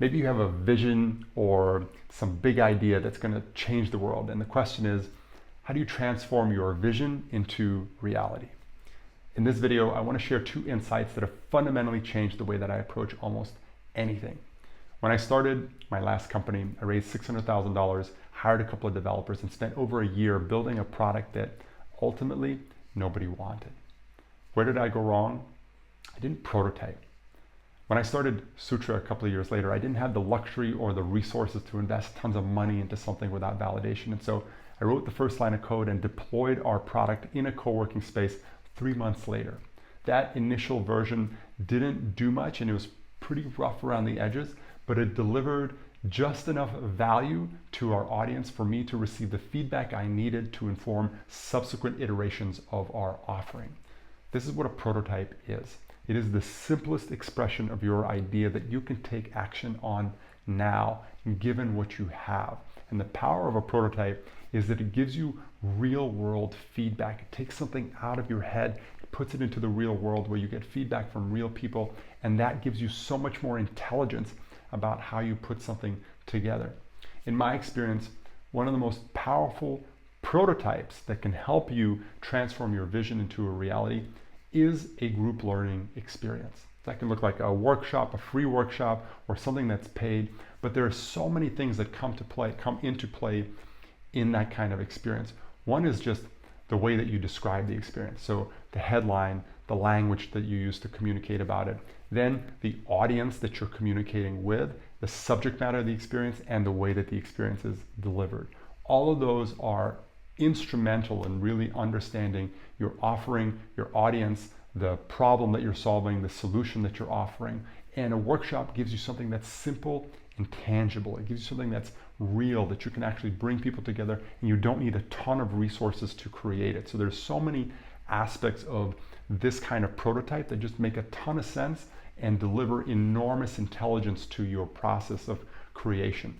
Maybe you have a vision or some big idea that's going to change the world. And the question is, how do you transform your vision into reality? In this video, I want to share 2 insights that have fundamentally changed the way that I approach almost anything. When I started my last company, I raised $600,000, hired a couple of developers, and spent over a year building a product that ultimately nobody wanted. Where did I go wrong? I didn't prototype. When I started Sutra a couple of years later, I didn't have the luxury or the resources to invest tons of money into something without validation. And so I wrote the first line of code and deployed our product in a co-working space 3 months later. That initial version didn't do much and it was pretty rough around the edges, but it delivered just enough value to our audience for me to receive the feedback I needed to inform subsequent iterations of our offering. This is what a prototype is. It is the simplest expression of your idea that you can take action on now, given what you have. And the power of a prototype is that it gives you real world feedback. It takes something out of your head, it puts it into the real world where you get feedback from real people, and that gives you so much more intelligence about how you put something together. In my experience, one of the most powerful prototypes that can help you transform your vision into a reality is a group learning experience. That can look like a workshop, a free workshop, or something that's paid, but there are so many things that come into play in that kind of experience. One is just the way that you describe the experience. So the headline, the language that you use to communicate about it, then the audience that you're communicating with, the subject matter of the experience, and the way that the experience is delivered. All of those are instrumental in really understanding your offering, your audience, the problem that you're solving, the solution that you're offering. And a workshop gives you something that's simple and tangible. It gives you something that's real, that you can actually bring people together, and you don't need a ton of resources to create it. So there's so many aspects of this kind of prototype that just make a ton of sense and deliver enormous intelligence to your process of creation.